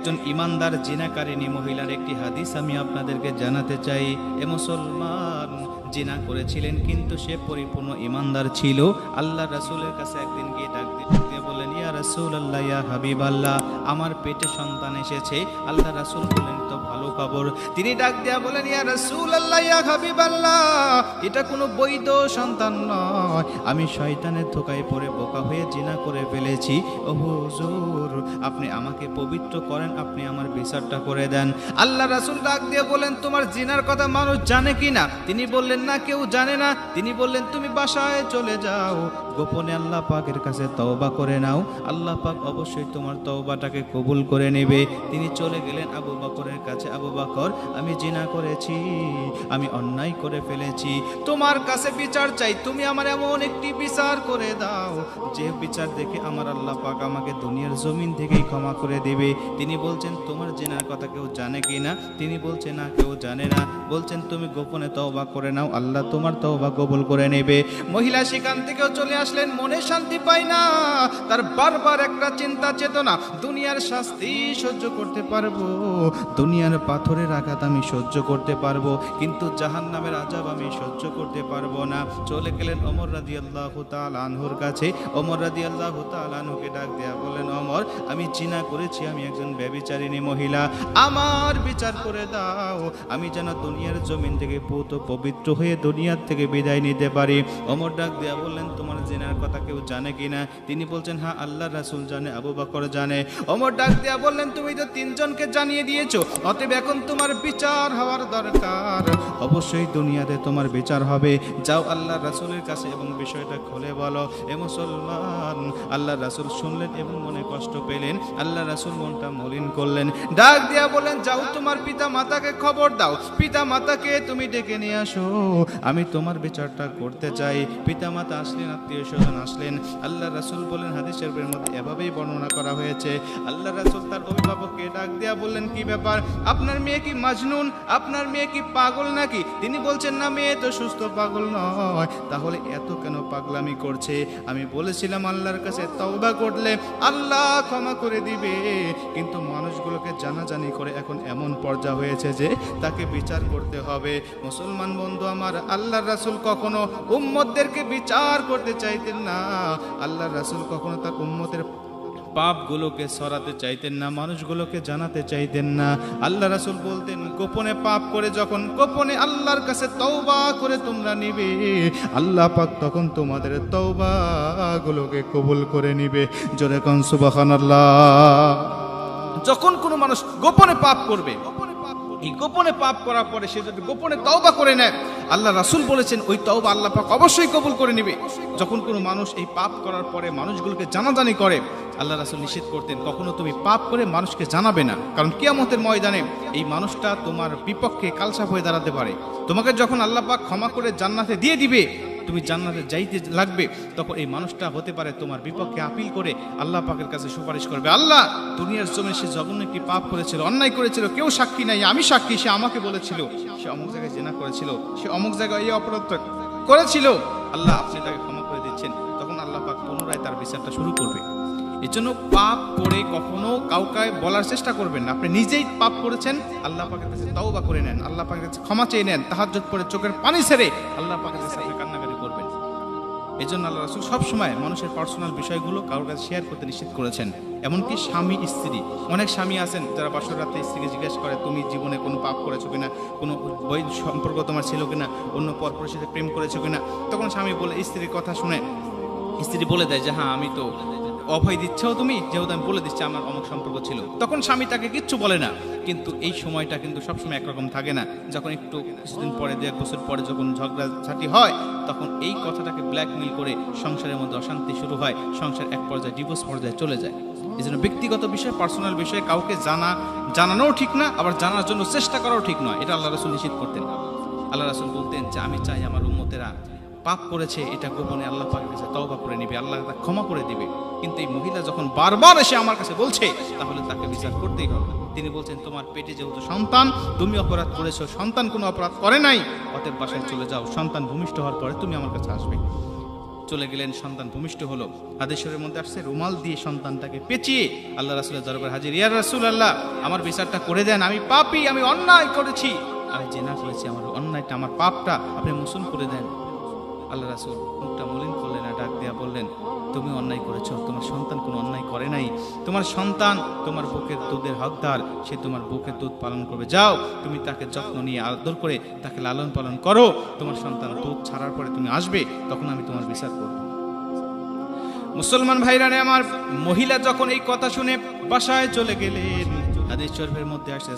একজন ইমানদার জিনাকারিনী মহিলার একটি হাদিস আমি আপনাদেরকে জানাতে চাই। এ মুসলমান জিনা করেছিলেন, কিন্তু সে পরিপূর্ণ ইমানদার ছিল। আল্লাহ রাসূলের কাছে একদিন গিয়ে ডাক দিয়ে বললেন, ইয়া রাসূলুল্লাহ, ইয়া হাবিবাল্লাহ, আমার পেটে সন্তান এসেছে। আল্লাহ রাসূল বললেন, তো ভালো খবর। তিনি ডাক দিয়া বলেন, ইয়া রাসূলুল্লাহ, ইয়া হাবিবাল্লাহ, এটা কোনো বৈধ সন্তান নয়, আমি শয়তানের ধোঁকায় পড়ে বোকা হয়ে জিনা করে ফেলেছি। ও হুজুর, আপনি আমাকে পবিত্র করেন, আপনি আমার বিচারটা করে দেন। আল্লাহ রাসূল ডাক দিয়ে বলেন, তোমার জিনার কথা মানুষ জানে কিনা? তিনি বললেন, না, কেউ জানে না। তিনি বললেন, তুমি বাসায় চলে যাও, গোপনে আল্লাহ পাকের কাছে তওবা করে নাও, আল্লাহ পাক অবশ্যই তোমার তওবাটাকে কবুল করে নেবে। তিনি চলে গেলেন আবু বকরের কাছে, আবু বকর, আমি জিনা করেছি, আমি অন্যায় করে ফেলেছি, তোমার কাছে বিচার চাই, তুমি আমার এমন একটি বিচার করে দাও যে বিচার দেখে আমার আল্লাহ পাক আমাকে দুনিয়ার জমিন থেকেই ক্ষমা করে দেবে। তিনি বলছেন, তোমার জিনার কথা কেউ জানে কিনা? তিনি বলছেন, না, কেউ জানে না। বলছেন, তুমি গোপনে তওবা করে নাও, আল্লাহ তোমার তওবা কবুল করে নেবে। মহিলা সেখান থেকেও চলে আসলেন, মনে শান্তি পায় না, তার বারবার একটা চিন্তা চেতনা, দুনিয়ার শাস্তি সহ্য করতে পারবো, দুনিয়ার পাথরের আঘাত আমি সহ্য করতে পারবো, কিন্তু জাহান্নামের আযাব আমি সহ্য করতে পারবো না। চলে গেলেন ওমর রাদিয়াল্লাহু তাআলা আনহুর কাছে। ওমর রাদিয়াল্লাহু তাআলা আনহুকে ডাক দেয়া বলেন, ওমর, আমি জিনা করেছি, আমি একজন ব্যভিচারিণী মহিলা, আমার বিচার করে দাও, আমি যেন দুনিয়ার জমিন থেকে পুত পবিত্র হয়ে দুনিয়ার থেকে বিদায় নিতে পারি। ওমর ডাক দেয়া বললেন, তোমার জিনার কথা কেউ জানে কিনা? তিনি বলছেন, হ্যাঁ, আল্লাহ রাসূল জানে, আবু বকর জানে। ওমর ডাক দেয়া বললেন, তুমি তো তিনজনকে জানিয়ে দিয়েছো, অতএব এখন তোমার বিচার হওয়ার দরকার, অবশ্যই দুনিয়াতে তোমার বিচার হবে। যাও আল্লাহ রাসূলের কাছে এবং বিষয়টা খুলে বলো। এ মুসলমান, আল্লাহ রাসূল শুনলেন এবং মনে কষ্ট পেলেন। আল্লাহ রাসূল মনটা মলিন করলেন, ডাক দিয়া বলেন, যাও তোমার পিতা মাতাকে খবর দাও, পিতা মাতাকে তুমি ডেকে নিয়ে আসো, আমি তোমার বিচারটা করতে চাই। পিতা মাতা আসলেন, আত্মীয় স্বজন আসলেন। আল্লাহ রাসূল বলেন, হাদিস শরীফের মধ্যে এভাবেই বর্ণনা করা হয়েছে, আল্লাহ রাসূল তার অভিভাবককে ডাক দিয়া বললেন, কি ব্যাপার, আপনার মেয়ে কি মাজনুন, আপনার মেয়ে কি পাগল নাকি? তিনি বলছেন, না, মেয়ে তো সুস্থ, পাগল নয়। তাহলে এত কেন পাগলামি করছে? আমি বলেছিলাম আল্লাহর কাছে তওবা করলে আল্লাহ ক্ষমা করে দিবে, কিন্তু মানুষগুলোকে জানাজানি করে এখন এমন পর্যায়ে হয়েছে যে তাকে বিচার করতে হবে। মুসলমান বন্ধু আমার, আল্লাহর রাসূল কখনো উম্মতদেরকে বিচার করতে চাইতেন না, আল্লাহর রাসূল কখনো তার উম্মতের পাপগুলোকে সরাতে চাইতেন না, মানুষগুলোকে জানাতে চাইতেন না। আল্লাহ রাসূল বলতেন, গোপনে পাপ করে যখন গোপনে আল্লাহর কাছে তওবা করে তোমরা নিবে, আল্লাহ পাক তখন তোমাদের তওবাগুলোকে কবুল করে নিবে। জোরে কোন সুবহানাল্লাহ। যখন কোনো মানুষ গোপনে পাপ করবে, এই গোপনে পাপ করার পরে সে যদি গোপনে তওবা করে নেয়, আল্লাহ রাসূল বলেছেন ওই তওবা আল্লাহ পাক অবশ্যই কবুল করে নেবে। যখন কোনো মানুষ এই পাপ করার পরে মানুষগুলোকে জানাজানি করে, আল্লাহ রাসূল নিষেধ করতেন, কখনো তুমি পাপ করে মানুষকে জানাবে না, কারণ কিয়ামতের ময়দানে এই মানুষটা তোমার বিপক্ষে কালসাপ হয়ে দাঁড়াতে পারে। তোমাকে যখন আল্লাহ পাক ক্ষমা করে জান্নাতে দিয়ে দিবে, তুমি জান্নাতে যাইতে লাগবে, তখন এই মানুষটা হতে পারে তোমার বিপক্ষে আপিল করে আল্লাহ পাকের কাছে সুপারিশ করবে, আল্লাহ, দুনিয়ার জমিনে সে জঘন্য একটি পাপ করেছিল, অন্যায় করেছিল, কেউ সাক্ষী নাই, আমি সাক্ষী, সে আমাকে বলেছিল সে অমুক জায়গায় জিনা করেছিল, সে অমুক জায়গায় এই অপরাধ করেছিল, আল্লাহ আপনি তাকে ক্ষমা করে দিচ্ছেন। তখন আল্লাহ পাক পুনরায় তার বিচারটা শুরু করবে। এই জন্য পাপ করে কখনো কাউকে বলার চেষ্টা করবেন না, আপনি নিজেই পাপ করেছেন, আল্লাহ পাকের কাছে তওবা করে নেন, আল্লাহ পাকের কাছে ক্ষমা চেয়ে নেন, তাহাজ্জুদ পড়ে চোখের পানি ছেড়ে আল্লাহ পাকের কাছে আপনি কান্নাকাটি করবেন। এই জন্য আল্লাহ রাসূল সবসময় মানুষের পার্সোনাল বিষয়গুলো কারোর কাছে শেয়ার করতে নিষেধ করেছেন। এমনকি স্বামী স্ত্রী, অনেক স্বামী আছেন যারা বাসর রাতে স্ত্রীকে জিজ্ঞেস করে, তুমি জীবনে কোনো পাপ করেছো কিনা, কোনো বৈধ সম্পর্ক তোমার ছিল কিনা, অন্য পরপুরুষের সাথে প্রেম করেছো কিনা। তখন স্বামী বলে, স্ত্রীর কথা শুনে স্ত্রী বলে দেয় যে, হ্যাঁ, আমি তো অভয় দিচ্ছেও তুমি, যেহেতু আমি বলে দিচ্ছি আমার অমুক সম্পর্ক ছিল। তখন স্বামী তাকে কিচ্ছু বলে না, কিন্তু এই সময়টা কিন্তু সবসময় একরকম থাকে না। যখন একটু কিছুদিন পরে, 1 বছর পরে যখন ঝগড়াঝাটি হয়, তখন এই কথাটাকে ব্ল্যাকমেল করে সংসারের মধ্যে অশান্তি শুরু হয়, সংসার এক পর্যায়ে ডিভোর্স পর্যায়ে চলে যায়। এই জন্য ব্যক্তিগত বিষয়, পার্সোনাল বিষয়ে কাউকে জানানোও ঠিক না, আবার জানার জন্য চেষ্টা করাও ঠিক নয়। এটা আল্লাহ রাসূল নিষেধ করতেন। আল্লাহ রাসূল বলতেন যে, আমি চাই আমার উম্মতেরা পাপ করেছে এটা গোপনে আল্লাহ পাকের কাছে তওবা করে নেবে, আল্লাহ তা ক্ষমা করে দিবে। কিন্তু এই মহিলা যখন বারবার এসে আমার কাছে বলছে, তাহলে তাকে বিচার করতেই হবে। তিনি বলছেন, তোমার পেটে যেহেতু সন্তান, তুমি অপরাধ করেছো, সন্তান কোনো অপরাধ করে নাই, অতএব বাসায় চলে যাও, সন্তান ভূমিষ্ঠ হওয়ার পরে তুমি আমার কাছে আসবে। চলে গেলেন, সন্তান ভূমিষ্ঠ হলো। হাদিসের মধ্যে আসছে রুমাল দিয়ে সন্তানটাকে পেঁচিয়ে আল্লাহ রাসূলের দরবারে হাজির। ইয়া রাসূলুল্লাহ, আমার বিচারটা করে দেন, আমি পাপী, আমি অন্যায় করেছি, আমি জিনা করেছি, আমার অন্যায়টা, আমার পাপটা আপনি মোচন করে দেন। আল্লাহ রাসূল মুখটা মলিন করলেন আর ডাক দিয়া বললেন, তুমি অন্যায় করেছো, তোমার সন্তান কোনো অন্যায় করে নাই। তোমার সন্তান তোমার বুকের দুধের হকদার, সে তোমার বুকের দুধ পালন করবে। যাও, তুমি তাকে যত্ন নিয়ে আদর করে তাকে লালন পালন করো। তোমার সন্তান দুধ ছাড়ার পরে তুমি আসবে, তখন আমি তোমার বিচার করব। মুসলমান ভাইরা রে আমার, মহিলা যখন এই কথা শুনে বাসায় চলে গেলেন, হাদিস শরীফের মধ্যে আসে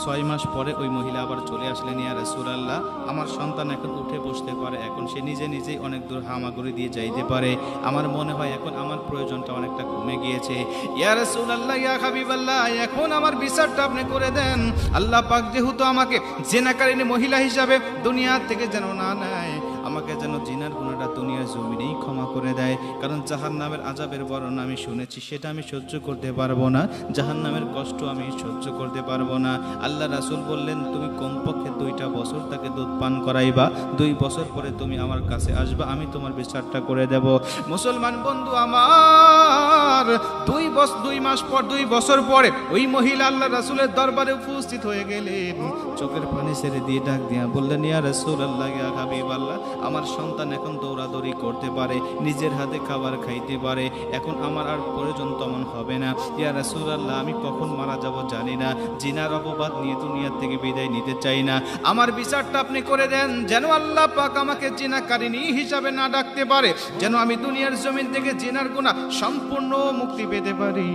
6 মাস পরে ওই মহিলা আবার চলে আসলেন। ইয়া রাসূলুল্লাহ, আমার সন্তান এখন উঠে বসতে পারে, এখন সে নিজে নিজেই অনেক দূর হামাগুড়ি দিয়ে যাইতে পারে, আমার মনে হয় এখন আমার প্রয়োজনটা অনেকটা কমে গিয়েছে। ইয়া রাসূলুল্লাহ, ইয়া হাবিবাল্লাহ, এখন আমার বিচারটা আপনি করে দেন। আল্লাহ পাক যেহেতু আমাকে জিনাকারিনী মহিলা হিসাবে দুনিয়া থেকে যেন না নেয়, আমাকে যেন জিনার গুনাহটা দুনিয়ার জমিনেই ক্ষমা করে দেয়। কারণ জাহান্নামের আযাবের বর্ণনা আমি শুনেছি, সেটা আমি সহ্য করতে পারবো না, জাহান্নামের কষ্ট আমি সহ্য করতে পারবো না। আল্লাহ রাসূল বললেন, তুমি কমপক্ষে 2টা বছর তাকে দুধ পান করাইবা, 2 বছর পরে তুমি আমার কাছে আসবা, আমি তোমার বিচারটা করে দেব। মুসলমান বন্ধু আমার, 2 বছর পরে ওই মহিলা আল্লাহ রাসূলের দরবারে উপস্থিত হয়ে গেলেন। চোখের পানি ছেড়ে দিয়ে ডাক দিয়া বললেন, ইয়া রাসূলুল্লাহ, ইয়া হাবিবাল্লাহ, আমার সন্তান এখন দৌড়াদৌড়ি করতে পারে, নিজের হাতে খাবার খাইতে পারে, এখন আমার আর প্রয়োজন তেমন হবে না। ইয়া রাসূলুল্লাহ, আমি কখন মারা যাব জানি না, জিনার অপবাদ নিয়ে দুনিয়া থেকে বিদায় নিতে চাই না, আমার বিচারটা আপনি করে দেন, যেন আল্লাহ পাক আমাকে জিনাকারিনী হিসাবে না ডাকতে পারে, যেন আমি দুনিয়ার জমিন থেকে জিনার গুনাহ সম্পূর্ণ মুক্তি পেতে পারি।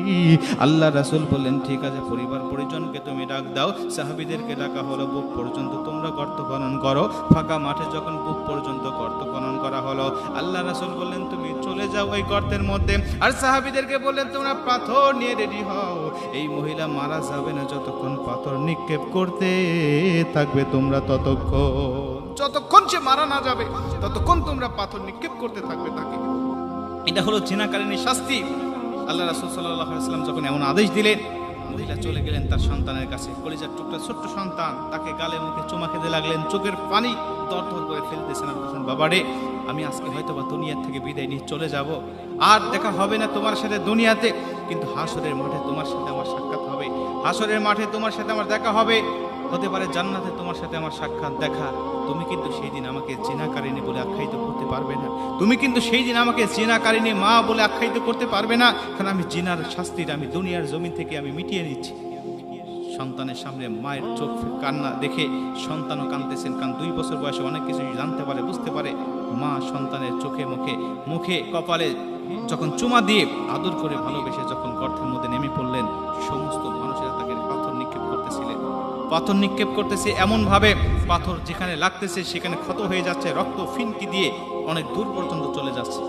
আল্লাহ রাসূল বললেন, ঠিক আছে, পরিবার পরিজনকে তুমি ডাক দাও। সাহাবীদেরকে ডাকা হলো, বুক পর্যন্ত তোমরা গর্ত খনন করো। ফাঁকা মাঠে যখন বুক পর্যন্ত গর্ত খনন করা হলো, আল্লাহ রাসূল বললেন, তুমি চলে যাও ওই গর্তের মধ্যে, আর সাহাবীদেরকে বললেন, তোমরা পাথর নিয়ে রেডি হও, এই মহিলা মারা যাবে না যতক্ষণ পাথর নিক্ষেপ করতে থাকবে তোমরা, যতক্ষণ সে মারা না যাবে ততক্ষণ তোমরা পাথর নিক্ষেপ করতে থাকবে তাকে। এটা হলো জিনাকারিনী শাস্তি। আল্লাহ রাসূল সাল্লাল্লাহু আলাইহি ওয়াসাল্লাম যখন এমন আদেশ দিলেন, মহিলা চলে গেলেন তার সন্তানের কাছে। কলিজার টুকরা ছোট্ট সন্তান, তাকে গালে মুখে চুমা খেতে লাগলেন, চোখের পানি দরদর করে ফেলতেছেন আর বলছেন, বাবা রে, আমি আজকে হয়তো বা দুনিয়া থেকে বিদায় নিয়ে চলে যাব, আর দেখা হবে না তোমার সাথে দুনিয়াতে, কিন্তু হাসরের মাঠে তোমার সাথে আমার সাক্ষাৎ হবে, হাসরের মাঠে তোমার সাথে আমার দেখা হবে, হতে পারে জান্নাতে তোমার সাথে আমার সাক্ষাৎ দেখা। তুমি কিন্তু সেই দিন আমাকে জিনাকারিনী বলে আখ্যায়িত করতে পারবে না, তুমি কিন্তু সেই দিন আমাকে জিনাকারিনী মা বলে আখ্যায়িত করতে পারবে না, কারণ আমি জিনার শাস্তিটা আমি দুনিয়ার জমিন থেকে আমি মিটিয়ে নিচ্ছি। সন্তানের সামনে মায়ের চোখ কান্না দেখে সন্তানও কাঁদতেছেন, কারণ 2 বছর বয়সে অনেক কিছু জানতে পারে, বুঝতে পারে। মা সন্তানের চোখে মুখে কপালে যখন চুমা দিয়ে আদর করে ভালোবেসে যখন গর্তের মধ্যে নেমে পড়লেন, সমস্ত মানুষেরা তাকে পাথর নিক্ষেপ করতেছে, এমন ভাবে পাথর যেখানে লাগতেছে সেখানে ক্ষত হয়ে যাচ্ছে, রক্ত ফিনকি দিয়ে অনেক দূর পর্যন্ত চলে যাচ্ছে।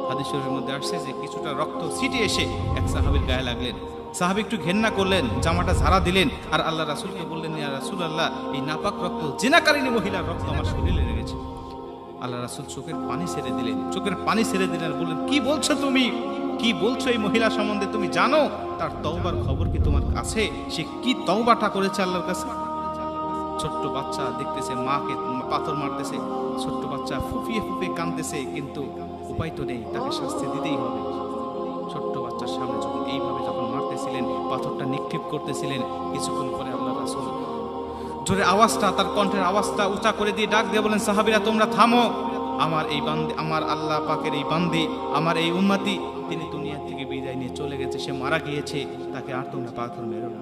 হাদিস শরীফের মধ্যে আসছে যে কিছুটা রক্ত ছিটে এসে এক সাহাবীর গায়ে লাগলেন, সাহাবী একটু ঘেন্না করলেন, জামাটা ঝাড়া দিলেন, আর আল্লাহ রাসূলকে বললেন, ইয়া রাসূলুল্লাহ, এই নাপাক রক্ত, জিনাকারিনী মহিলার রক্ত আমার শরীরে লেগেছে। আল্লাহ রাসূল চোখের পানি ছেড়ে দিলেন আর বললেন, কি বলছো তুমি, কি বলছো এই মহিলা সম্বন্ধে? তুমি জানো তার তওবার খবর কি তোমার কাছে? সে কি তওবাটা করেছে আল্লাহর কাছে? ছোট্ট বাচ্চা দেখতেছে মাকে পাথর মারতেছে, ছোট্ট বাচ্চা ফুপিয়ে কাঁদতেছে, কিন্তু উপায় তো নেই, তাকে শাস্তি দিতেই হবে। ছোট্ট বাচ্চার সামনে যখন মারতেছিলেন, পাথরটা নিক্ষেপ করতেছিলেন, কিছুক্ষণ পরে আল্লাহ রাসূল জোরে আওয়াজটা, তার কণ্ঠের আওয়াজটা উঁচা করে দিয়ে ডাক দিয়ে বলেন, সাহাবীরা তোমরা থামো, আমার এই বান্দী, আমার আল্লাহ পাকের এই বান্দী, আমার এই উম্মতি, তিনি দুনিয়া থেকে বিদায় নিয়ে চলে গেছে, সে মারা গিয়েছে, তাকে আর তোমরা পাথর মেরো না।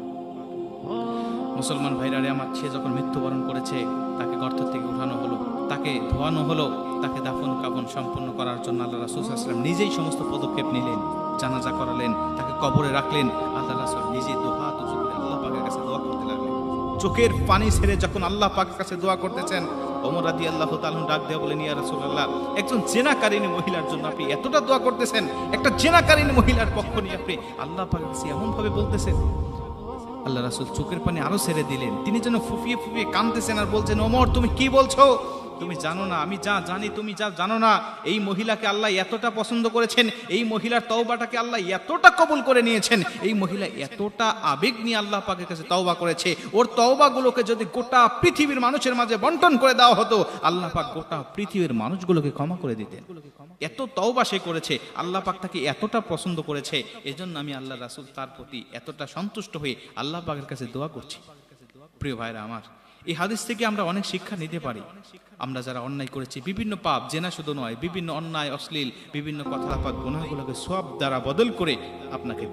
মুসলমান ভাইরা রে আমার, সে যখন মৃত্যুবরণ করেছে, তাকে গর্ত থেকে উঠানো হলো, তাকে ধোয়ানো হলো, তাকে দাফন কাফন সম্পন্ন করার জন্য আল্লাহ রাসূল সাল্লাল্লাহু আলাইহি ওয়াসাল্লাম নিজেই সমস্ত পদক্ষেপ নিলেন, জানাজা করালেন, তাকে কবরে রাখলেন। আল্লাহ রাসূল নিজে দুহাত উঁচু করে আল্লাহ পাকের কাছে দোয়া করতে লাগলেন, চোখের পানি ছেড়ে যখন আল্লাহ পাকের কাছে দোয়া করতেছেন, ওমর রাদিয়াল্লাহু তাআলা ডাক দিয়ে বলেন, ইয়া রাসূলুল্লাহ, একজন জিনাকারিনী মহিলার জন্য আপনি এতটা দোয়া করতেছেন, একটা জিনাকারিনী মহিলার পক্ষ নিয়ে আপনি আল্লাহ পাকের কাছে এমন ভাবে বলতেছেন। আল্লাহ রাসূল চোখের পানি আরো ছেড়ে দিলেন, তিনি যেন ফুফিয়ে কাঁদতেছেন আর বলছেন, ওমর তুমি কি বলছো? তুমি জানো না, আমি যা জানি তুমি যা জানো না। এই মহিলাকে আল্লাহ এতটা পছন্দ করেছেন, এই মহিলার তওবাটাকে আল্লাহ এতটা কবুল করে নিয়েছেন, এই মহিলা এতটা আবেগ নিয়ে আল্লাহ পাকের কাছে তওবা করেছে। ওর তওবাগুলোকে যদি গোটা পৃথিবীর মানুষের মাঝে বন্টন করে দেওয়া হতো, আল্লাহ পাক গোটা পৃথিবীর মানুষগুলোকে ক্ষমা করে দিতেন। এত তওবা সে করেছে, আল্লাহ পাক তাকে এতটা পছন্দ করেছে। এজন্য আমি আল্লাহ রাসূল তার প্রতি এতটা সন্তুষ্ট হয়ে আল্লাহ পাকের কাছে দোয়া করছি। প্রিয় ভাইরা আমার, এই হাদিস থেকে আমরা অনেক শিক্ষা নিতে পারি। আমরা যারা অন্যায় করেছি, বিভিন্ন পাপ, জেনা শুধু নয়, বিভিন্ন অন্যায়, অশ্লীল বিভিন্ন কথালাপাত গুনাহগুলোকে সওয়াব দ্বারা বদল করে আপনাকে